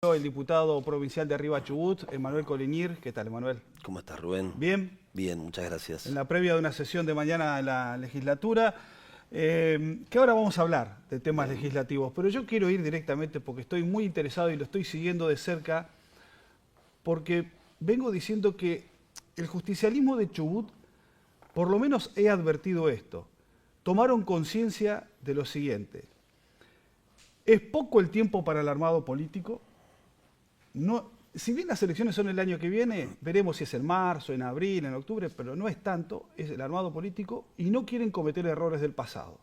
El diputado provincial de Arriba Chubut, Emanuel Colignyr. ¿Qué tal, Emanuel? ¿Cómo estás, Rubén? ¿Bien? Bien, muchas gracias. En la previa de una sesión de mañana en la legislatura, que ahora vamos a hablar de temas legislativos, pero yo quiero ir directamente porque estoy muy interesado y lo estoy siguiendo de cerca, porque vengo diciendo que el justicialismo de Chubut, por lo menos he advertido esto, tomaron conciencia de lo siguiente: es poco el tiempo para el armado político. No, si bien las elecciones son el año que viene, veremos si es en marzo, en abril, en octubre, pero no es tanto, es el armado político y no quieren cometer errores del pasado.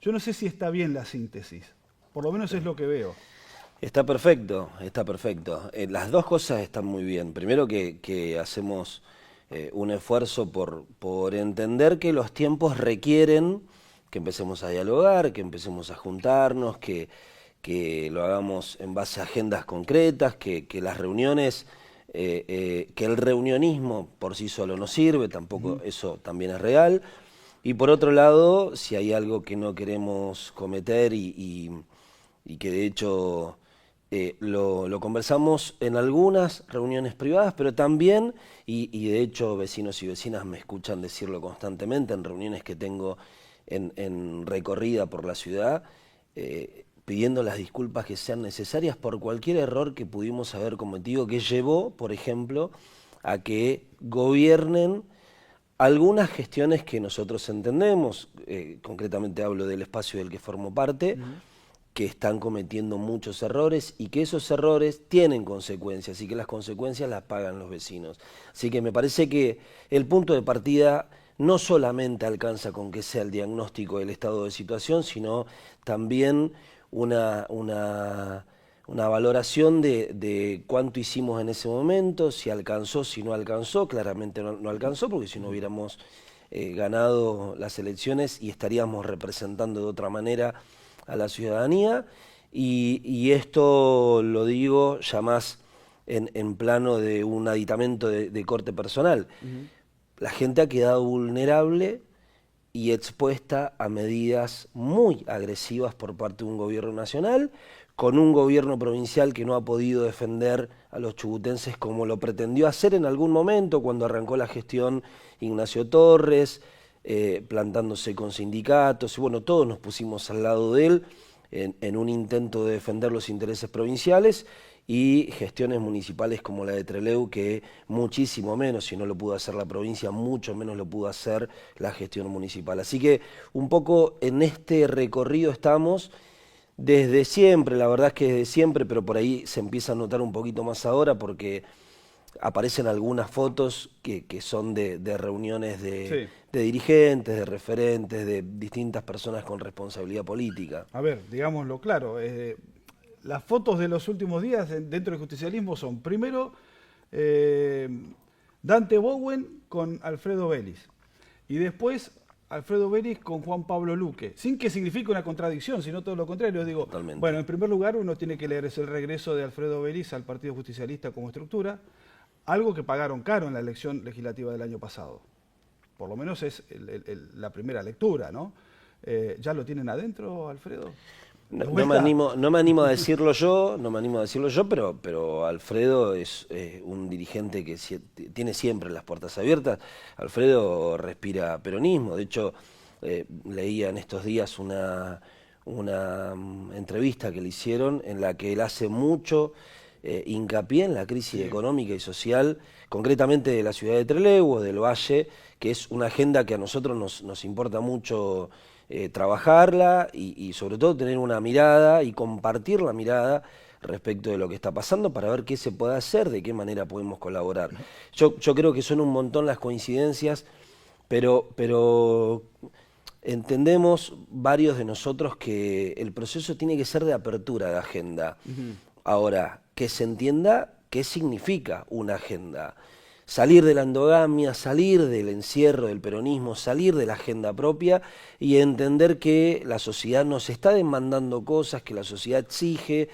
Yo no sé si está bien la síntesis, por lo menos es lo que veo. Está perfecto, está perfecto. Las dos cosas están muy bien. Primero que hacemos un esfuerzo por entender que los tiempos requieren que empecemos a dialogar, que empecemos a juntarnos, que lo hagamos en base a agendas concretas, que las reuniones, que el reunionismo por sí solo no sirve, tampoco eso también es real. Y por otro lado, si hay algo que no queremos cometer y que de hecho lo conversamos en algunas reuniones privadas, pero también, y de hecho vecinos y vecinas me escuchan decirlo constantemente en reuniones que tengo en recorrida por la ciudad, pidiendo las disculpas que sean necesarias por cualquier error que pudimos haber cometido, que llevó, por ejemplo, a que gobiernen algunas gestiones que nosotros entendemos, concretamente hablo del espacio del que formo parte, que están cometiendo muchos errores y que esos errores tienen consecuencias y que las consecuencias las pagan los vecinos. Así que me parece que el punto de partida no solamente alcanza con que sea el diagnóstico del estado de situación, sino también una valoración de cuánto hicimos en ese momento, si alcanzó, si no alcanzó. Claramente no alcanzó, porque si no hubiéramos ganado las elecciones y estaríamos representando de otra manera a la ciudadanía, y esto lo digo ya más en plano de un aditamento de corte personal. La gente ha quedado vulnerable y expuesta a medidas muy agresivas por parte de un gobierno nacional, con un gobierno provincial que no ha podido defender a los chubutenses como lo pretendió hacer en algún momento cuando arrancó la gestión Ignacio Torres, plantándose con sindicatos, y bueno, todos nos pusimos al lado de él en un intento de defender los intereses provinciales, y gestiones municipales como la de Trelew, que muchísimo menos, si no lo pudo hacer la provincia, mucho menos lo pudo hacer la gestión municipal. Así que un poco en este recorrido estamos desde siempre, la verdad es que desde siempre, pero por ahí se empieza a notar un poquito más ahora porque aparecen algunas fotos que son de reuniones de dirigentes, de referentes, de distintas personas con responsabilidad política. A ver, digámoslo claro, las fotos de los últimos días dentro del justicialismo son, primero, Dante Bowen con Alfredo Vélez, y después Alfredo Vélez con Juan Pablo Luque, sin que signifique una contradicción, sino todo lo contrario. Digo, Totalmente. bueno, en primer lugar uno tiene que leer es el regreso de Alfredo Vélez al Partido Justicialista como estructura, algo que pagaron caro en la elección legislativa del año pasado. Por lo menos es la primera lectura, ¿no? ¿Ya lo tienen adentro, Alfredo? No me animo a decirlo yo, pero Alfredo es un dirigente que tiene siempre las puertas abiertas. Alfredo respira peronismo. De hecho, leía en estos días una entrevista que le hicieron en la que él hace mucho hincapié en la crisis económica y social, concretamente de la ciudad de Trelew o del Valle, que es una agenda que a nosotros nos importa mucho trabajarla y sobre todo tener una mirada y compartir la mirada respecto de lo que está pasando para ver qué se puede hacer, de qué manera podemos colaborar. Yo creo que son un montón las coincidencias, pero entendemos varios de nosotros que el proceso tiene que ser de apertura de agenda. Ahora, que se entienda qué significa una agenda. Salir de la endogamia, salir del encierro del peronismo, salir de la agenda propia y entender que la sociedad nos está demandando cosas, que la sociedad exige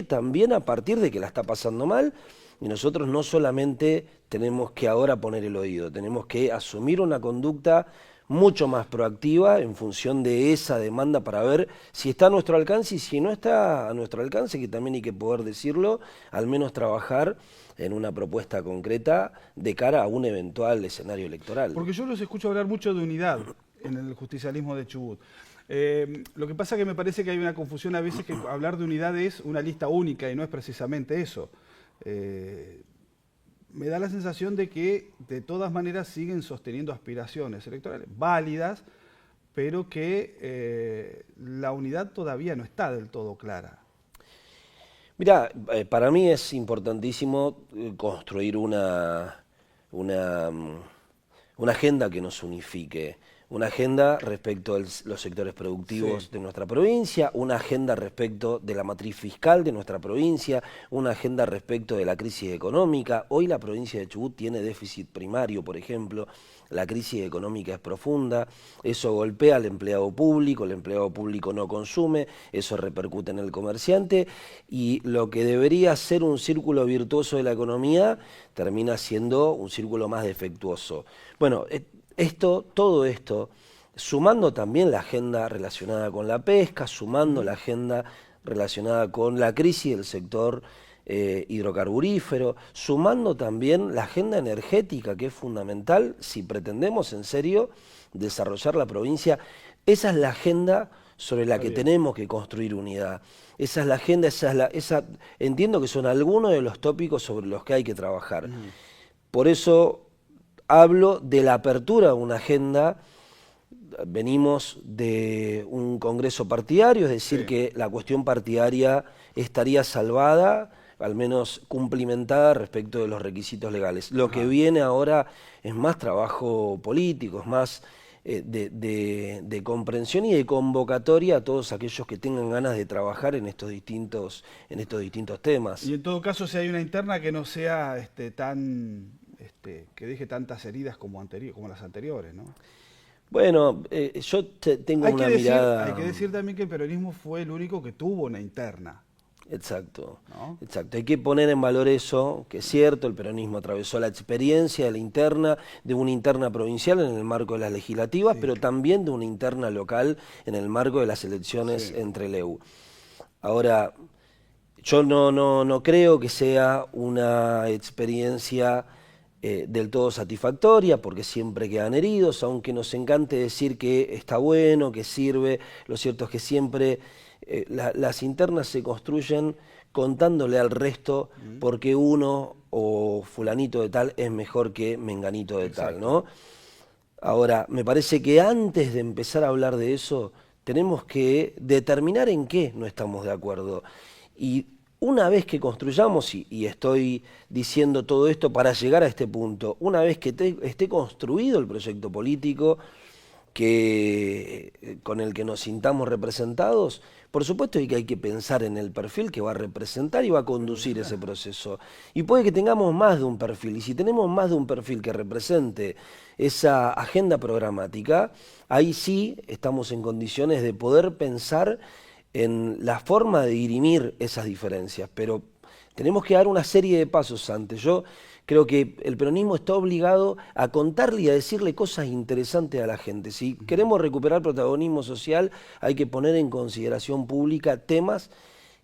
también a partir de que la está pasando mal, y nosotros no solamente tenemos que ahora poner el oído, tenemos que asumir una conducta mucho más proactiva en función de esa demanda para ver si está a nuestro alcance y si no está a nuestro alcance, que también hay que poder decirlo, al menos trabajar en una propuesta concreta de cara a un eventual escenario electoral. Porque yo los escucho hablar mucho de unidad en el justicialismo de Chubut. Lo que pasa es que me parece que hay una confusión a veces, que hablar de unidad es una lista única y no es precisamente eso. Me da la sensación de que de todas maneras siguen sosteniendo aspiraciones electorales válidas, pero que la unidad todavía no está del todo clara. Mirá, para mí es importantísimo construir una agenda que nos unifique, una agenda respecto a los sectores productivos de nuestra provincia, una agenda respecto de la matriz fiscal de nuestra provincia, una agenda respecto de la crisis económica. Hoy la provincia de Chubut tiene déficit primario, por ejemplo, la crisis económica es profunda, eso golpea al empleado público, el empleado público no consume, eso repercute en el comerciante y lo que debería ser un círculo virtuoso de la economía termina siendo un círculo más defectuoso. Bueno, todo esto, sumando también la agenda relacionada con la pesca, sumando la agenda relacionada con la crisis del sector hidrocarburífero, sumando también la agenda energética, que es fundamental si pretendemos en serio desarrollar la provincia. Esa es la agenda sobre la que tenemos que construir unidad. Esa es la agenda, entiendo que son algunos de los tópicos sobre los que hay que trabajar. Por eso hablo de la apertura de una agenda. Venimos de un congreso partidario, es decir, que la cuestión partidaria estaría salvada, al menos cumplimentada respecto de los requisitos legales. Lo que viene ahora es más trabajo político, es más de comprensión y de convocatoria a todos aquellos que tengan ganas de trabajar en estos distintos temas. Y en todo caso, si hay una interna que no sea que deje tantas heridas como las anteriores, ¿no? Bueno, yo tengo una mirada... Hay que decir también que el peronismo fue el único que tuvo una interna. Exacto, ¿no? exacto. Hay que poner en valor eso, que es cierto, el peronismo atravesó la experiencia de la interna, de una interna provincial en el marco de las legislativas, pero también de una interna local en el marco de las elecciones entre LEU. Ahora, yo no creo que sea una experiencia del todo satisfactoria, porque siempre quedan heridos, aunque nos encante decir que está bueno, que sirve. Lo cierto es que siempre las internas se construyen contándole al resto porque uno o fulanito de tal es mejor que menganito de tal, ¿no? Ahora, me parece que antes de empezar a hablar de eso, tenemos que determinar en qué no estamos de acuerdo. Y una vez que construyamos, y estoy diciendo todo esto para llegar a este punto, una vez que esté construido el proyecto político con el que nos sintamos representados, por supuesto que hay que pensar en el perfil que va a representar y va a conducir ese proceso. Y puede que tengamos más de un perfil, y si tenemos más de un perfil que represente esa agenda programática, ahí sí estamos en condiciones de poder pensar en la forma de dirimir esas diferencias, pero tenemos que dar una serie de pasos antes. Yo creo que el peronismo está obligado a contarle y a decirle cosas interesantes a la gente. Si queremos recuperar protagonismo social, hay que poner en consideración pública temas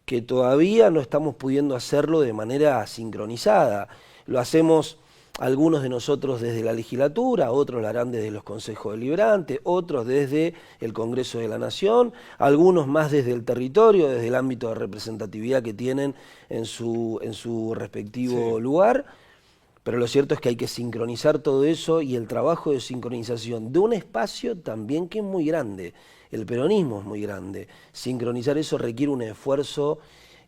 que todavía no estamos pudiendo hacerlo de manera sincronizada. Lo hacemos algunos de nosotros desde la legislatura, otros lo harán desde los consejos deliberantes, otros desde el Congreso de la Nación, algunos más desde el territorio, desde el ámbito de representatividad que tienen en su respectivo lugar. Pero lo cierto es que hay que sincronizar todo eso y el trabajo de sincronización de un espacio también que es muy grande. El peronismo es muy grande. Sincronizar eso requiere un esfuerzo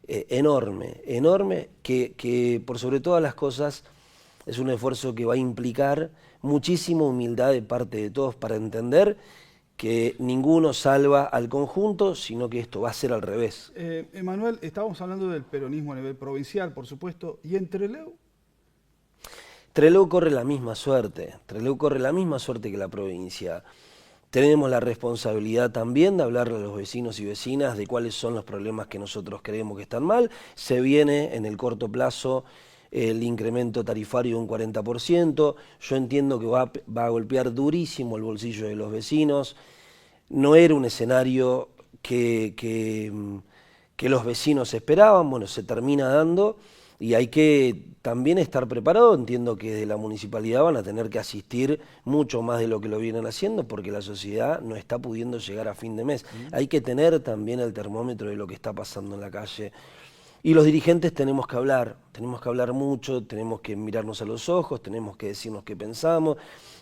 enorme, que por sobre todas las cosas es un esfuerzo que va a implicar muchísima humildad de parte de todos para entender que ninguno salva al conjunto, sino que esto va a ser al revés. Emanuel, estábamos hablando del peronismo a nivel provincial, por supuesto, ¿y entre LEU? Trelew corre la misma suerte, Trelew corre la misma suerte que la provincia. Tenemos la responsabilidad también de hablarle a los vecinos y vecinas de cuáles son los problemas que nosotros creemos que están mal. Se viene en el corto plazo el incremento tarifario de un 40%. Yo entiendo que va a golpear durísimo el bolsillo de los vecinos. No era un escenario que los vecinos esperaban, bueno, se termina dando y hay que también estar preparado. Entiendo que de la municipalidad van a tener que asistir mucho más de lo que lo vienen haciendo porque la sociedad no está pudiendo llegar a fin de mes. Hay que tener también el termómetro de lo que está pasando en la calle. Y los dirigentes tenemos que hablar mucho, tenemos que mirarnos a los ojos, tenemos que decirnos qué pensamos,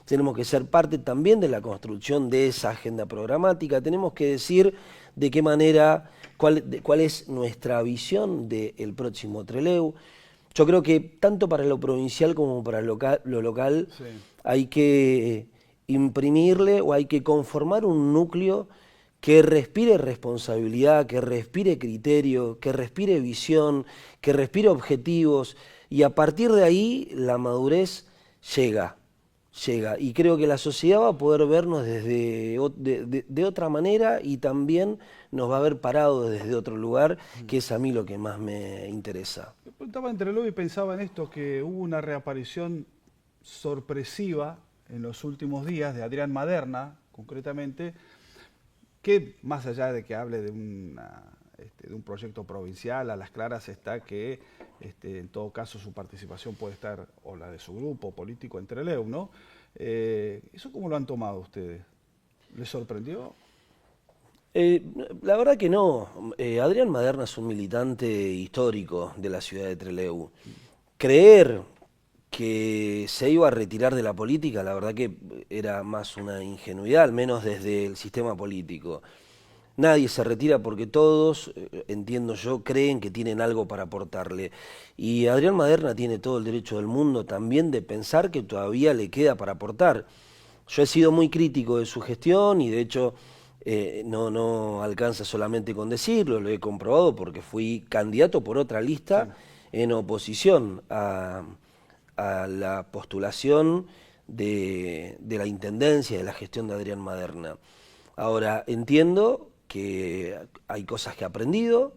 tenemos que ser parte también de la construcción de esa agenda programática, tenemos que decir de qué manera, cuál es nuestra visión del próximo Trelew. Yo creo que tanto para lo provincial como para lo local sí, hay que imprimirle o hay que conformar un núcleo que respire responsabilidad, que respire criterio, que respire visión, que respire objetivos, y a partir de ahí la madurez llega. Y creo que la sociedad va a poder vernos de otra manera y también nos va a ver parado desde otro lugar, que es a mí lo que más me interesa. Estaba en Trelew y pensaba en esto, que hubo una reaparición sorpresiva en los últimos días de Adrián Maderna, concretamente, que más allá de que hable de un proyecto provincial, a las claras está que en todo caso su participación puede estar, o la de su grupo político en Trelew, ¿no? ¿Eso cómo lo han tomado ustedes? ¿Les sorprendió? La verdad que no. Adrián Maderna es un militante histórico de la ciudad de Trelew. Creer que se iba a retirar de la política, la verdad que era más una ingenuidad, al menos desde el sistema político. Nadie se retira porque todos, entiendo yo, creen que tienen algo para aportarle. Y Adrián Maderna tiene todo el derecho del mundo también de pensar que todavía le queda para aportar. Yo he sido muy crítico de su gestión y de hecho no alcanza solamente con decirlo, lo he comprobado porque fui candidato por otra lista en oposición a la postulación de la intendencia, de la gestión de Adrián Maderna. Ahora, entiendo que hay cosas que ha aprendido,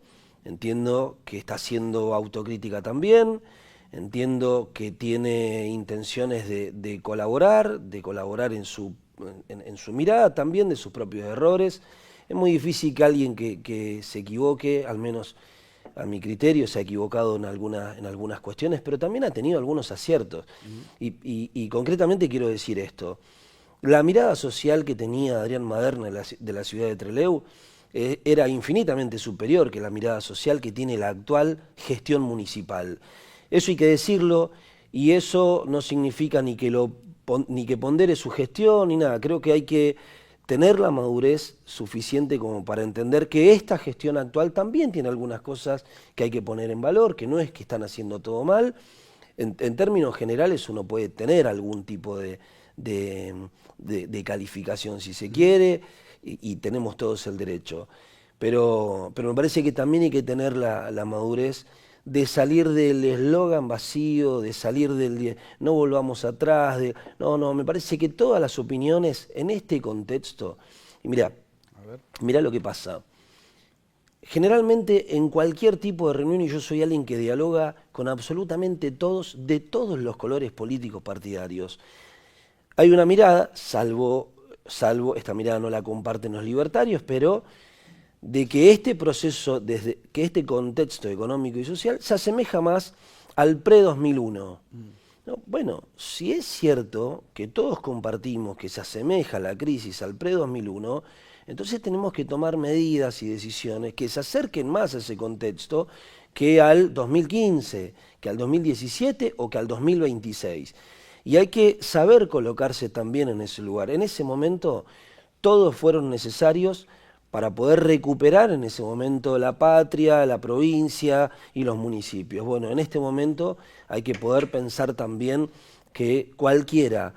entiendo que está haciendo autocrítica también, entiendo que tiene intenciones de colaborar en su mirada también de sus propios errores. Es muy difícil que alguien que se equivoque, al menos a mi criterio, se ha equivocado en algunas cuestiones, pero también ha tenido algunos aciertos. Y concretamente quiero decir esto. La mirada social que tenía Adrián Maderna de la ciudad de Trelew era infinitamente superior que la mirada social que tiene la actual gestión municipal. Eso hay que decirlo, y eso no significa ni que pondere su gestión ni nada. Creo que hay que tener la madurez suficiente como para entender que esta gestión actual también tiene algunas cosas que hay que poner en valor, que no es que están haciendo todo mal. En términos generales uno puede tener algún tipo de calificación si se quiere, y tenemos todos el derecho. Pero me parece que también hay que tener la madurez de salir del eslogan vacío, de salir del no volvamos atrás, no, me parece que todas las opiniones en este contexto, y mirá lo que pasa. Generalmente en cualquier tipo de reunión, y yo soy alguien que dialoga con absolutamente todos, de todos los colores políticos partidarios, hay una mirada, salvo esta mirada no la comparten los libertarios, pero de que este proceso, que este contexto económico y social se asemeja más al pre-2001. No, bueno, si es cierto que todos compartimos que se asemeja la crisis al pre-2001, entonces tenemos que tomar medidas y decisiones que se acerquen más a ese contexto que al 2015, que al 2017 o que al 2026. Y hay que saber colocarse también en ese lugar. En ese momento todos fueron necesarios para poder recuperar en ese momento la patria, la provincia y los municipios. Bueno, en este momento hay que poder pensar también que cualquiera,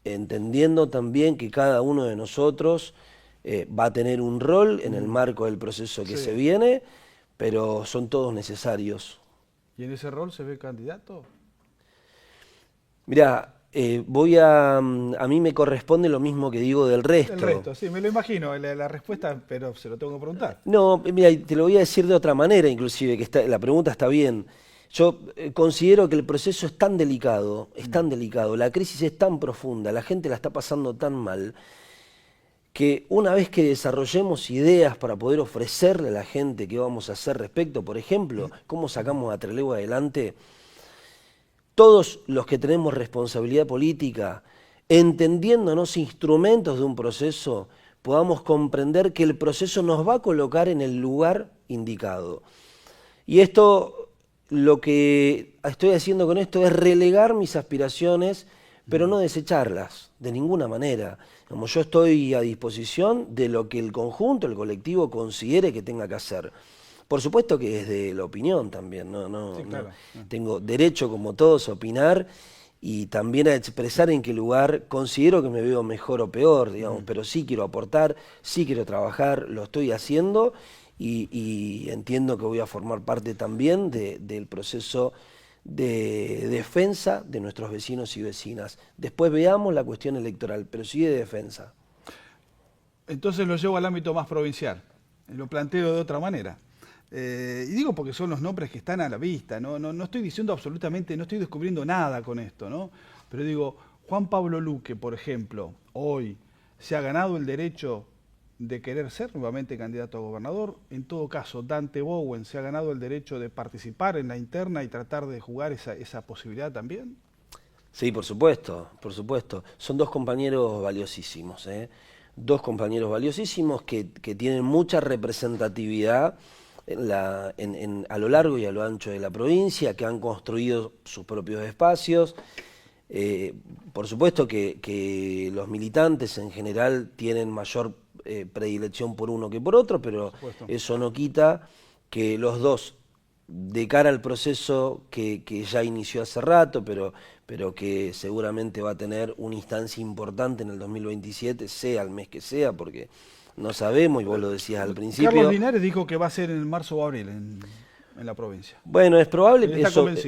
entendiendo también que cada uno de nosotros va a tener un rol en el marco del proceso que se viene, pero son todos necesarios. ¿Y en ese rol se ve candidato? Mirá, a mí me corresponde lo mismo que digo del resto. El resto, sí, me lo imagino, la respuesta, pero se lo tengo que preguntar. No, mira, te lo voy a decir de otra manera, inclusive, que la pregunta está bien. Yo considero que el proceso es tan delicado, la crisis es tan profunda, la gente la está pasando tan mal, que una vez que desarrollemos ideas para poder ofrecerle a la gente qué vamos a hacer respecto, por ejemplo, cómo sacamos a Trelew adelante, todos los que tenemos responsabilidad política, entendiéndonos instrumentos de un proceso, podamos comprender que el proceso nos va a colocar en el lugar indicado. Y esto, lo que estoy haciendo con esto es relegar mis aspiraciones, pero no desecharlas, de ninguna manera. Como yo estoy a disposición de lo que el conjunto, el colectivo, considere que tenga que hacer. Por supuesto que desde la opinión también, Sí, claro. tengo derecho como todos a opinar y también a expresar en qué lugar considero que me veo mejor o peor, digamos, pero sí quiero aportar, sí quiero trabajar, lo estoy haciendo y entiendo que voy a formar parte también del proceso de defensa de nuestros vecinos y vecinas. Después veamos la cuestión electoral, pero sí de defensa. Entonces lo llevo al ámbito más provincial, lo planteo de otra manera. Y digo porque son los nombres que están a la vista, no estoy diciendo absolutamente, no estoy descubriendo nada con esto, ¿no? Pero digo, Juan Pablo Luque, por ejemplo, hoy se ha ganado el derecho de querer ser nuevamente candidato a gobernador. En todo caso, Dante Bowen se ha ganado el derecho de participar en la interna y tratar de jugar esa posibilidad también. Sí, por supuesto, por supuesto. Son dos compañeros valiosísimos, ¿eh? Dos compañeros valiosísimos que tienen mucha representatividad a lo largo y a lo ancho de la provincia, que han construido sus propios espacios. Por supuesto que los militantes en general tienen mayor predilección por uno que por otro, pero eso no quita que los dos, de cara al proceso que ya inició hace rato, pero que seguramente va a tener una instancia importante en el 2027, sea el mes que sea, porque no sabemos, y vos lo decías al principio. Carlos Linares dijo que va a ser en marzo o abril en la provincia. Bueno, es probable, Él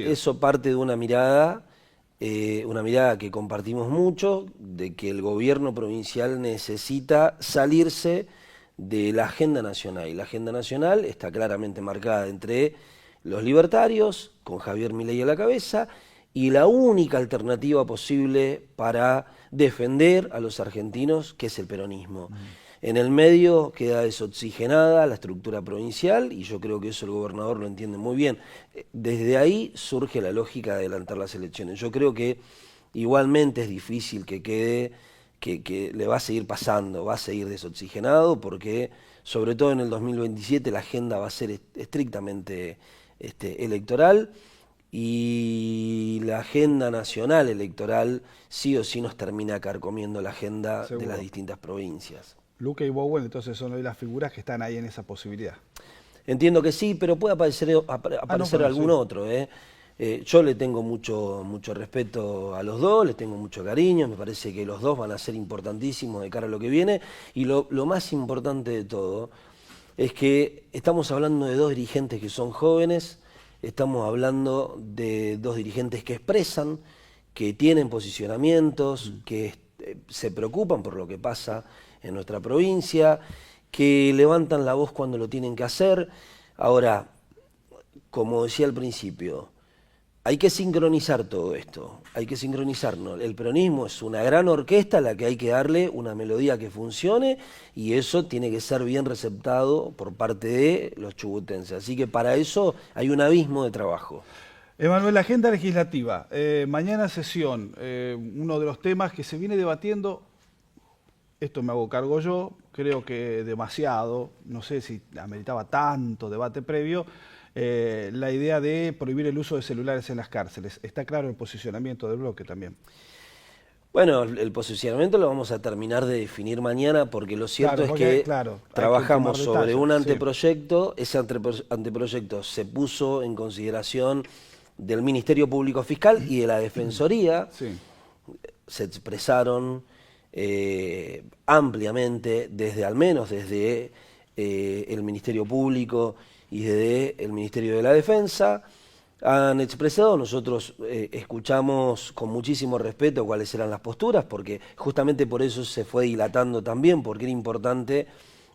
eso parte de una mirada que compartimos mucho, de que el gobierno provincial necesita salirse de la agenda nacional. Y la agenda nacional está claramente marcada entre los libertarios, con Javier Milei a la cabeza, y la única alternativa posible para defender a los argentinos, que es el peronismo. En el medio queda desoxigenada la estructura provincial y yo creo que eso el gobernador lo entiende muy bien. Desde ahí surge la lógica de adelantar las elecciones. Yo creo que igualmente es difícil que quede, que le va a seguir pasando, va a seguir desoxigenado porque sobre todo en el 2027 la agenda va a ser estrictamente electoral y la agenda nacional electoral sí o sí nos termina carcomiendo la agenda de las distintas provincias. Luque y Bowen entonces son hoy las figuras que están ahí en esa posibilidad. Entiendo que sí, pero puede aparecer algún otro. Yo le tengo mucho respeto a los dos, les tengo mucho cariño, me parece que los dos van a ser importantísimos de cara a lo que viene y lo más importante de todo es que estamos hablando de dos dirigentes que son jóvenes, estamos hablando de dos dirigentes que expresan, que tienen posicionamientos, que se preocupan por lo que pasa en nuestra provincia, que levantan la voz cuando lo tienen que hacer. Ahora, como decía al principio, hay que sincronizar todo esto, hay que sincronizarnos. El peronismo es una gran orquesta a la que hay que darle una melodía que funcione y eso tiene que ser bien receptado por parte de los chubutenses. Así que para eso hay un abismo de trabajo. Emanuel, la agenda legislativa, mañana sesión, uno de los temas que se viene debatiendo, esto me hago cargo yo, creo que demasiado, no sé si ameritaba tanto debate previo, la idea de prohibir el uso de celulares en las cárceles. Está claro el posicionamiento del bloque también. Bueno, el posicionamiento lo vamos a terminar de definir mañana porque lo cierto es que trabajamos sobre un anteproyecto, ese anteproyecto se puso en consideración del Ministerio Público Fiscal y de la Defensoría, se expresaron ampliamente, al menos desde el Ministerio Público y desde el Ministerio de la Defensa, han expresado, nosotros escuchamos con muchísimo respeto cuáles eran las posturas, porque justamente por eso se fue dilatando también, porque era importante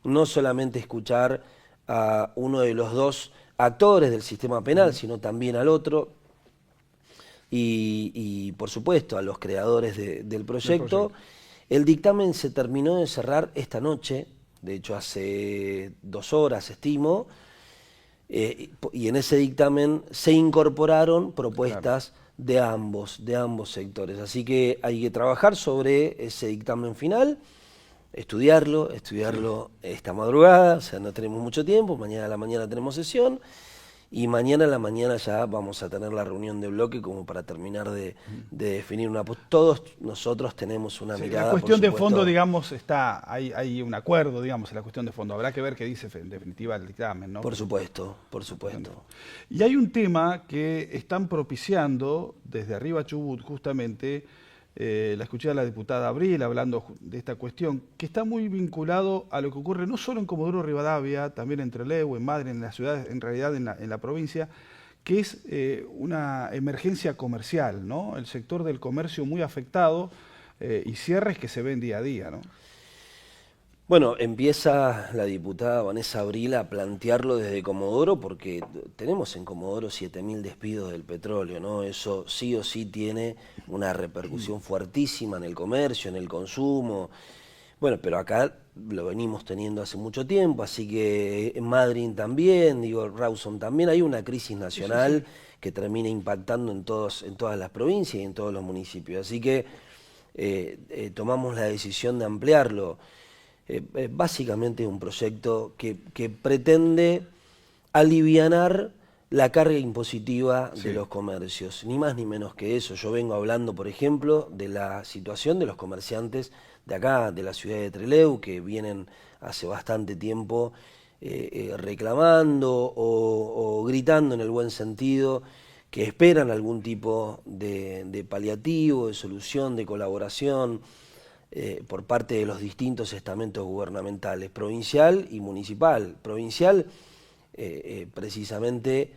no solamente escuchar a uno de los dos actores del sistema penal, sino también al otro. Y por supuesto, a los creadores del proyecto. El dictamen se terminó de cerrar esta noche, de hecho hace 2 horas, estimo, y en ese dictamen se incorporaron propuestas de ambos sectores. Así que hay que trabajar sobre ese dictamen final, estudiarlo esta madrugada, o sea, no tenemos mucho tiempo, mañana a la mañana tenemos sesión, y mañana a la mañana ya vamos a tener la reunión de bloque como para terminar de definir una... Todos nosotros tenemos una mirada... La cuestión de fondo, digamos, hay un acuerdo, digamos, en la cuestión de fondo. Habrá que ver qué dice en definitiva el dictamen, ¿no? Por supuesto, por supuesto. Y hay un tema que están propiciando desde Arriba Chubut, justamente, la escuché a la diputada Abril hablando de esta cuestión, que está muy vinculado a lo que ocurre no solo en Comodoro Rivadavia, también en Trelew, en Madryn, en las ciudades, en realidad en la provincia, que es una emergencia comercial, ¿no? El sector del comercio muy afectado y cierres que se ven día a día, ¿no? Bueno, empieza la diputada Vanessa Abril a plantearlo desde Comodoro porque tenemos en Comodoro 7.000 despidos del petróleo, ¿no? Eso sí o sí tiene una repercusión fuertísima en el comercio, en el consumo. Bueno, pero acá lo venimos teniendo hace mucho tiempo, así que en Madryn también, digo, Rawson también, hay una crisis nacional que termina impactando en todas las provincias y en todos los municipios. Así que tomamos la decisión de ampliarlo. Básicamente es un proyecto que pretende alivianar la carga impositiva de los comercios, ni más ni menos que eso. Yo vengo hablando, por ejemplo, de la situación de los comerciantes de acá, de la ciudad de Trelew, que vienen hace bastante tiempo reclamando o gritando en el buen sentido, que esperan algún tipo de paliativo, de solución, de colaboración, por parte de los distintos estamentos gubernamentales, provincial y municipal. Provincial, precisamente,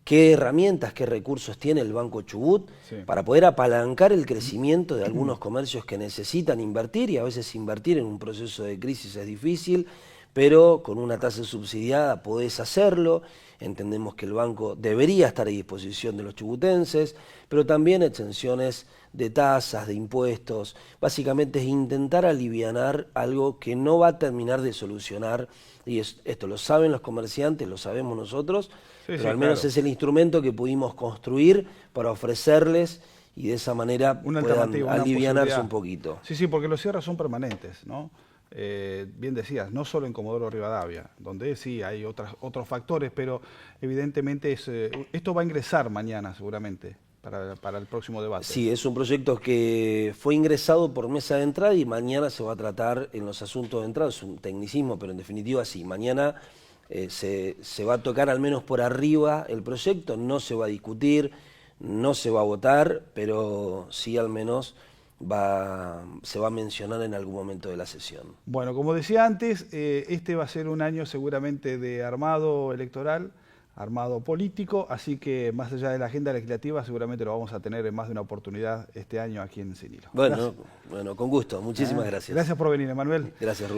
qué herramientas, qué recursos tiene el Banco Chubut para poder apalancar el crecimiento de algunos comercios que necesitan invertir, y a veces invertir en un proceso de crisis es difícil, pero con una tasa subsidiada podés hacerlo. Entendemos que el banco debería estar a disposición de los chubutenses, pero también exenciones de tasas, de impuestos. Básicamente es intentar alivianar algo que no va a terminar de solucionar, y esto lo saben los comerciantes, lo sabemos nosotros, pero al menos es el instrumento que pudimos construir para ofrecerles y de esa manera puedan alivianarse un poquito. Sí, porque los cierres son permanentes, ¿no? Bien decías, no solo en Comodoro Rivadavia, donde sí hay otros factores, pero evidentemente esto va a ingresar mañana seguramente para el próximo debate. Sí, es un proyecto que fue ingresado por mesa de entrada y mañana se va a tratar en los asuntos de entrada. Es un tecnicismo, pero en definitiva sí, mañana se va a tocar al menos por arriba el proyecto, no se va a discutir, no se va a votar, pero sí al menos se va a mencionar en algún momento de la sesión. Bueno, como decía antes, este va a ser un año seguramente de armado electoral, armado político, así que más allá de la agenda legislativa seguramente lo vamos a tener en más de una oportunidad este año aquí en Sin Hilo. Bueno, con gusto. Muchísimas gracias. Gracias por venir, Emanuel. Gracias, Rubén.